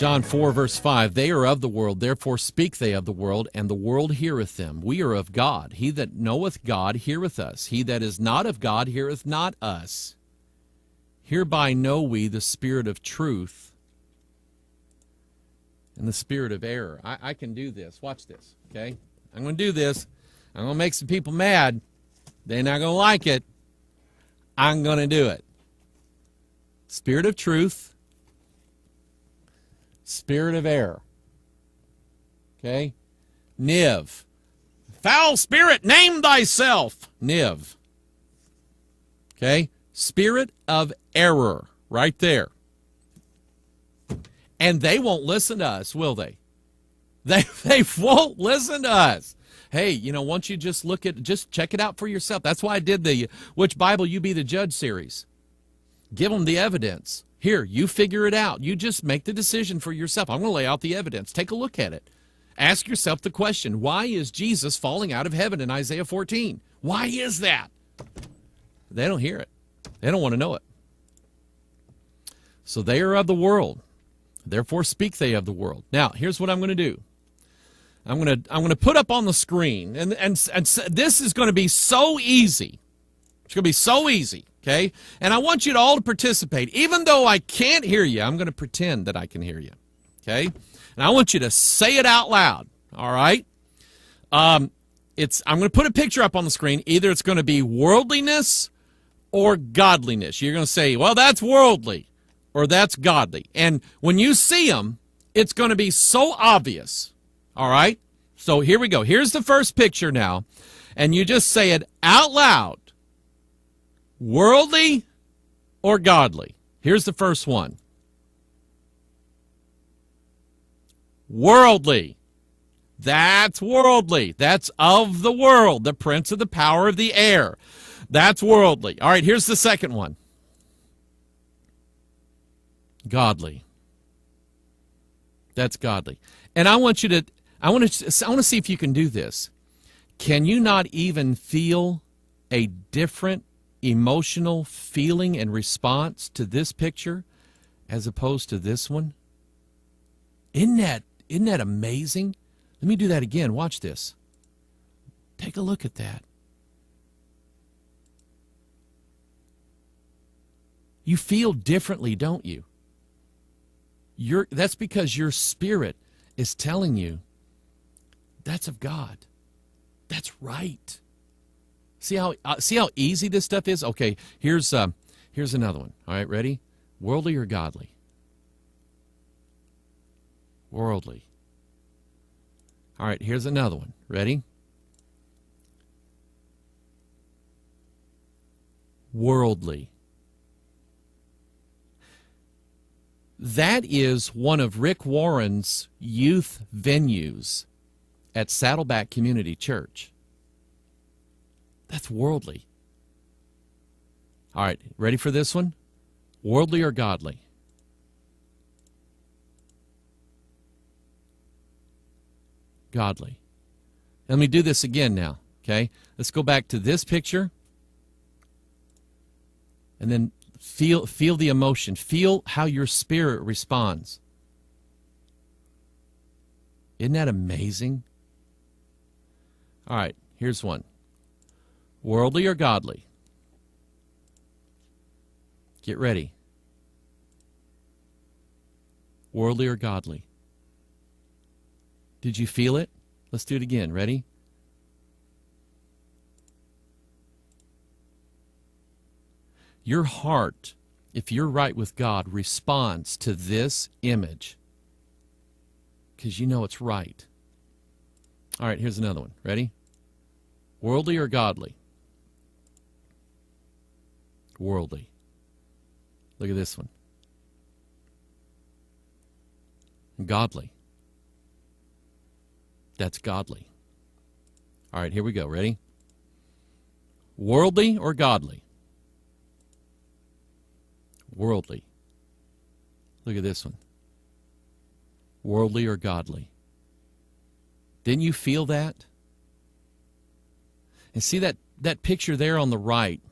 John 4, verse 5, they are of the world, therefore speak they of the world, and the world heareth them. We are of God. He that knoweth God heareth us. He that is not of God heareth not us. Hereby know we the spirit of truth and the spirit of error. I can do this. Watch this, okay? I'm going to do this. I'm going to make some people mad. They're not going to like it. I'm going to do it. Spirit of truth, spirit of error. Okay? Niv. Foul spirit, name thyself. Niv. Okay? Spirit of error. Right there. And they won't listen to us, will they? They won't listen to us. Hey, once you just check it out for yourself. That's why I did the Which Bible You Be the Judge series. Give them the evidence. Here, you figure it out. You just make the decision for yourself. I'm going to lay out the evidence. Take a look at it. Ask yourself the question, why is Jesus falling out of heaven in Isaiah 14? Why is that? They don't hear it. They don't want to know it. So they are of the world. Therefore speak they of the world. Now, here's what I'm going to do. I'm going to put up on the screen, and this is going to be so easy. It's going to be so easy, okay? And I want you all to participate. Even though I can't hear you, I'm going to pretend that I can hear you, okay? And I want you to say it out loud, all right? I'm going to put a picture up on the screen. Either it's going to be worldliness or godliness. You're going to say, well, that's worldly or that's godly. And when you see them, it's going to be so obvious. All right? So here we go. Here's the first picture now. And you just say it out loud. Worldly or godly? Here's the first one. Worldly. That's worldly. That's of the world. The prince of the power of the air. That's worldly. All right, here's the second one. Godly. That's godly. And I want to see if you can do this. Can you not even feel a different emotional feeling and response to this picture as opposed to this one? Isn't that amazing? Let me do that again. Watch this. Take a look at that. You feel differently, don't you? That's because your spirit is telling you that's of God. That's right. See how easy this stuff is? Okay, here's another one. All right, ready? Worldly or godly? Worldly. All right, here's another one. Ready? Worldly. That is one of Rick Warren's youth venues at Saddleback Community Church. That's worldly. All right, ready for this one? Worldly or godly? Godly. Let me do this again now, okay? Let's go back to this picture. And then feel the emotion. Feel how your spirit responds. Isn't that amazing? All right, here's one. Worldly or godly? Get ready. Worldly or godly? Did you feel it? Let's do it again. Ready? Your heart, if you're right with God, responds to this image because you know it's right. All right, here's another one. Ready? Worldly or godly? Worldly. Look at this one. Godly. That's godly. All right, here we go. Ready? Worldly or godly? Worldly. Look at this one. Worldly or godly? Didn't you feel that? And see that picture there on the right?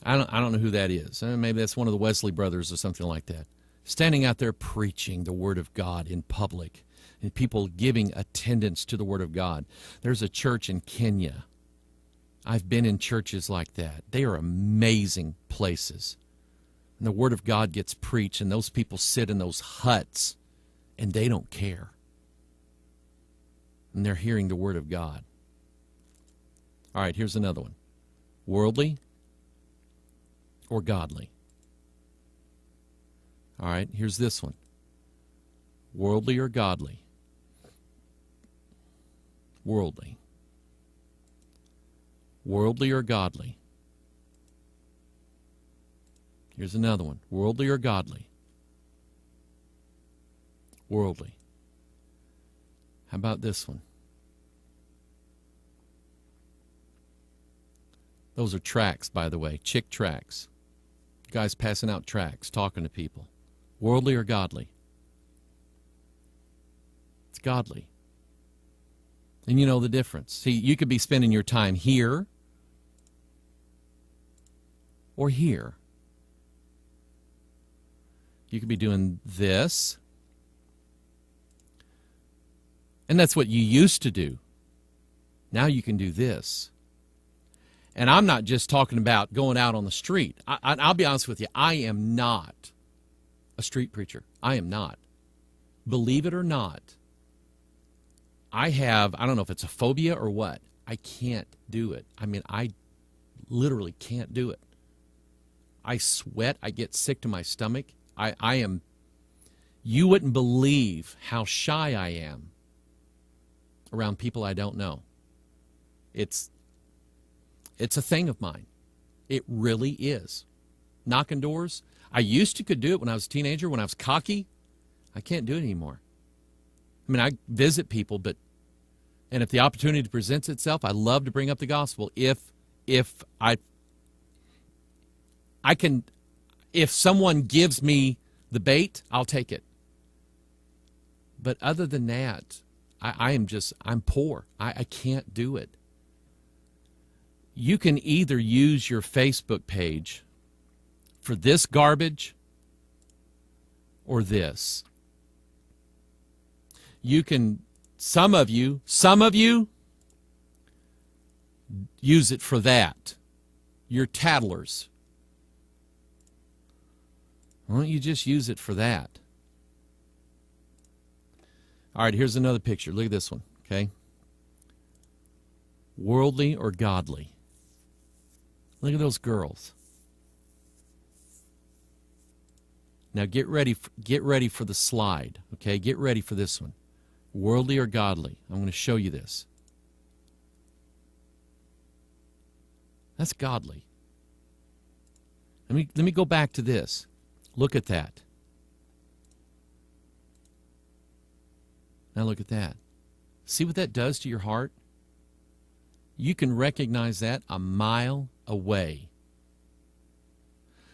I don't know who that is. Maybe that's one of the Wesley brothers or something like that. standing out there preaching the Word of God in public, and people giving attendance to the Word of God. There's a church in Kenya. I've been in churches like that. They are amazing places. And the Word of God gets preached, and those people sit in those huts, and they don't care. And they're hearing the Word of God. All right, here's another one. Worldly or godly? All right, here's this one. Worldly or godly? Worldly. Worldly or godly? Here's another one. Worldly or godly? Worldly. How about this one? Those are tracts, by the way, chick tracts. Guys passing out tracts, talking to people. Worldly or godly? It's godly. And you know the difference. See, you could be spending your time here or here. You could be doing this. And that's what you used to do. Now you can do this. And I'm not just talking about going out on the street. I'll be honest with you. I am not a street preacher. I am not. Believe it or not, I don't know if it's a phobia or what. I can't do it. I mean, I literally can't do it. I sweat. I get sick to my stomach. I am, you wouldn't believe how shy I am around people I don't know. It's a thing of mine. It really is. Knocking doors. I used to could do it when I was a teenager, when I was cocky. I can't do it anymore. I mean, I visit people, and if the opportunity presents itself, I love to bring up the gospel. If someone gives me the bait, I'll take it. But other than that, I'm poor. I can't do it. You can either use your Facebook page for this garbage or this. You can, some of you use it for that. You're tattlers. Why don't you just use it for that? All right, here's another picture. Look at this one, okay? Worldly or godly? Look at those girls. Now get ready for the slide, okay? Get ready for this one. Worldly or godly? I'm going to show you this. That's godly. Let me go back to this. Look at that. Now look at that. See what that does to your heart? You can recognize that a mile away.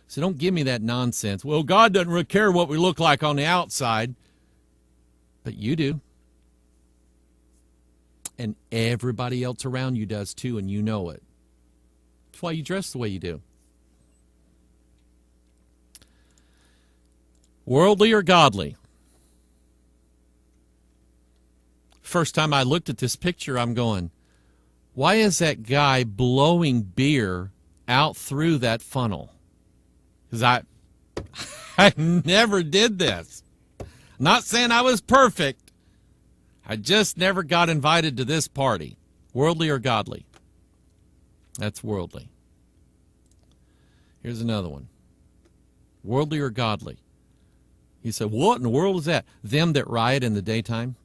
So don't give me that nonsense. Well, God doesn't really care what we look like on the outside. But you do. And everybody else around you does too, and you know it. That's why you dress the way you do. Worldly or godly? First time I looked at this picture, I'm going, why is that guy blowing beer out through that funnel? Because I never did this. Not saying I was perfect. I just never got invited to this party. Worldly or godly? That's worldly. Here's another one. Worldly or godly? He said, what in the world is that? Them that riot in the daytime?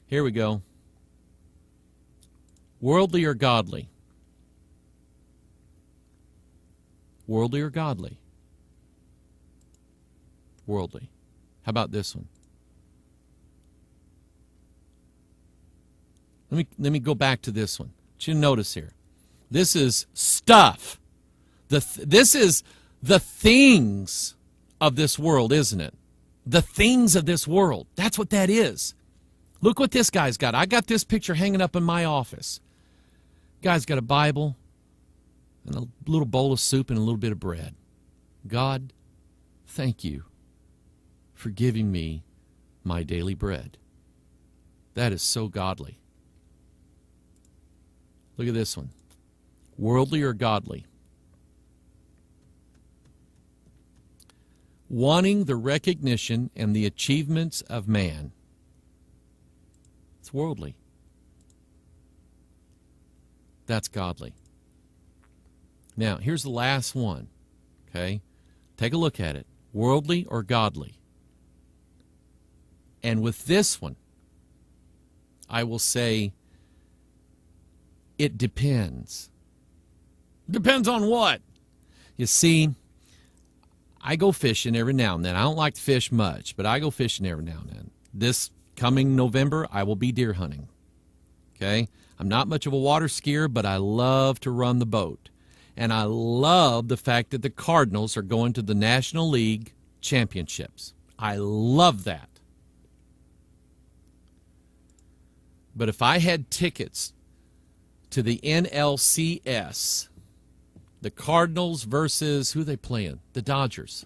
Here we go. Worldly or godly? Worldly or godly? Worldly. How about this one? Let me go back to this one. You notice here. This is stuff. This is the things of this world, isn't it? The things of this world. That's what that is. Look what this guy's got. I got this picture hanging up in my office. Guy's got a Bible and a little bowl of soup and a little bit of bread. God Thank you for giving me my daily bread. That is so godly. Look at this one. Worldly or godly? Wanting the recognition and the achievements of man. It's worldly. That's godly. Now, here's the last one. Okay? Take a look at it. Worldly or godly? And with this one, I will say it depends. Depends on what? You see, I go fishing every now and then. I don't like to fish much, but I go fishing every now and then. This coming November, I will be deer hunting. Okay? I'm not much of a water skier, but I love to run the boat. And I love the fact that the Cardinals are going to the National League Championships. I love that. But if I had tickets to the NLCS, the Cardinals versus, who are they playing? The Dodgers.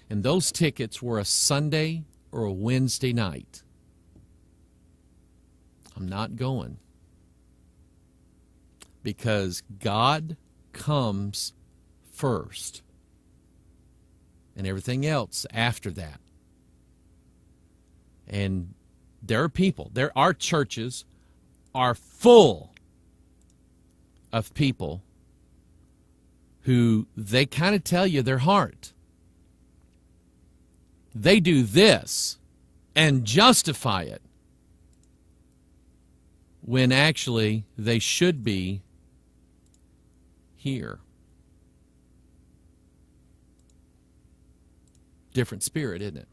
And those tickets were a Sunday or a Wednesday night, I'm not going. Because God comes first. And everything else after that. And there are people, our churches are full of people who they kind of tell you their heart. They do this and justify it when actually they should be here. Different spirit, isn't it?